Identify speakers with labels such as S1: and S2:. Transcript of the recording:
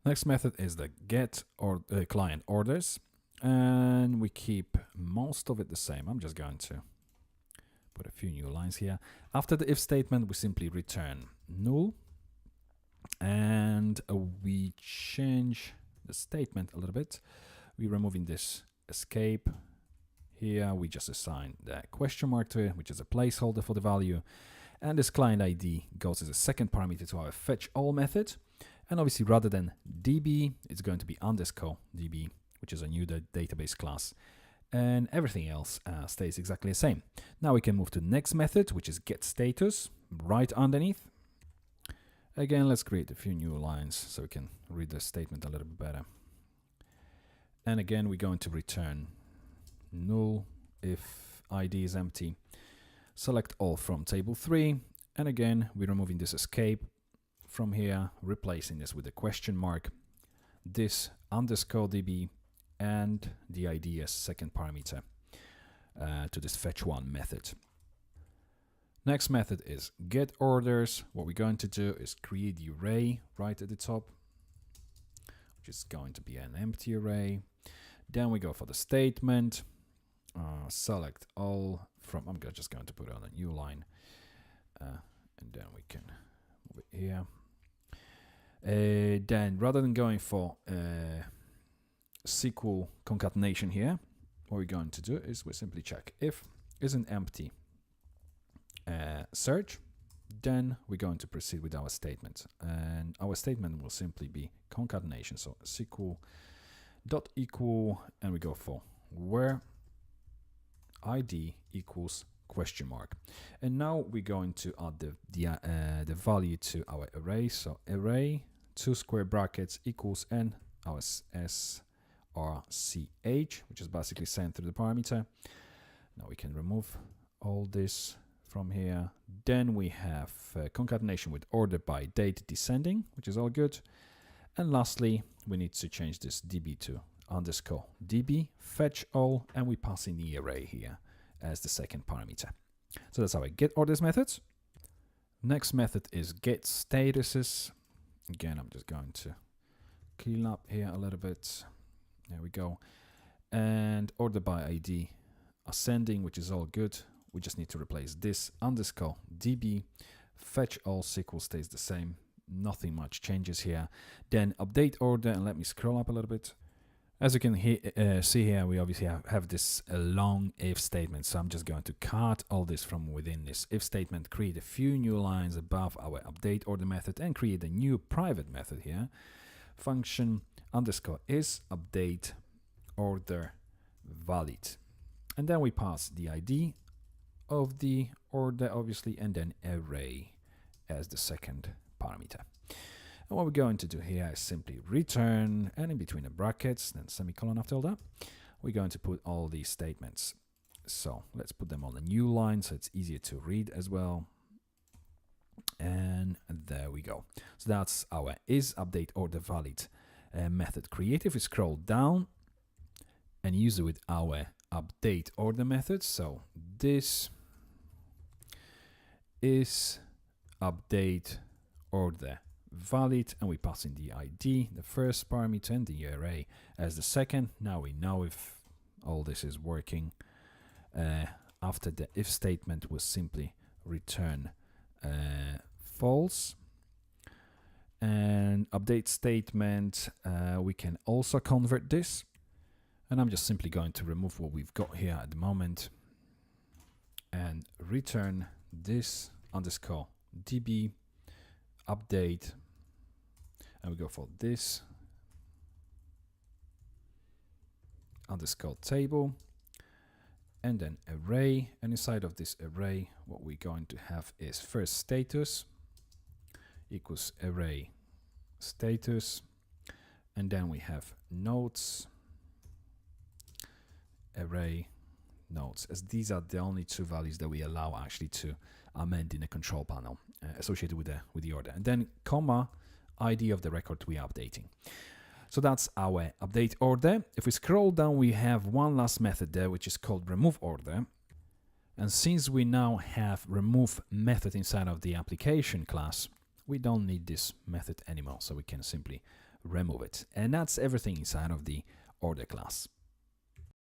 S1: Next method is the get or client orders, and we keep most of it the same. I'm just going to put a few new lines here. After the if statement, we simply return null, and we change the statement a little bit. We're removing this escape. Here we just assign the question mark to it, which is a placeholder for the value. And this client ID goes as a second parameter to our fetch all method. And obviously, rather than db, it's going to be underscore db, which is a new database class. And everything else stays exactly the same. Now we can move to the next method, which is get status, right underneath. Again, let's create a few new lines so we can read the statement a little bit better. And again, we're going to return null if ID is empty. Select all from table 3. And again, we're removing this escape from here, replacing this with a question mark, this underscore db, and the ID as second parameter to this fetch one method. Next method is get orders. What we're going to do is create the array right at the top, which is going to be an empty array. Then we go for the statement, select all from, I'm just going to put on a new line, and then we can move it here. Then rather than going for SQL concatenation here, what we're going to do is we simply check if is an empty search, then we're going to proceed with our statement, and our statement will simply be concatenation. So SQL dot equal, and we go for where ID equals question mark. And now we're going to add the value to our array. So array 2 square brackets equals and our srch, which is basically sent through the parameter. Now we can remove all this from here. Then we have concatenation with order by date descending, which is all good. And lastly, we need to change this db to underscore db, fetch all, and we pass in the array here as the second parameter. So that's our get orders methods. Next method is get statuses. Again, I'm just going to clean up here a little bit. There we go. And order by ID ascending, which is all good. We just need to replace this underscore db, fetch all SQL stays the same. Nothing much changes here. Then update order, and let me scroll up a little bit. As you can see here, we obviously have this long if statement. So I'm just going to cut all this from within this if statement, create a few new lines above our update order method, and create a new private method here. Function underscore is update order valid. And then we pass the ID of the order, obviously, and then array as the second parameter. And what we're going to do here is simply return, and in between the brackets, then semicolon after all that, we're going to put all these statements. So let's put them on a new line so it's easier to read as well. And there we go. So that's our is update order valid method created. If we scroll down and use it with our update order method, so this is update order valid, and we pass in the ID, the first parameter, and the array as the second. Now we know if all this is working. After the if statement, will simply return false. And update statement, we can also convert this, and I'm just simply going to remove what we've got here at the moment and return this underscore db update, and we go for this underscore table, and then array, and inside of this array what we're going to have is first status equals array status, and then we have nodes array nodes, as these are the only two values that we allow actually to amend in the control panel associated with the order, and then comma ID of the record we are updating. So that's our update order. If we scroll down, we have one last method there, which is called remove order. And since we now have remove method inside of the application class, we don't need this method anymore. So we can simply remove it. And that's everything inside of the order class.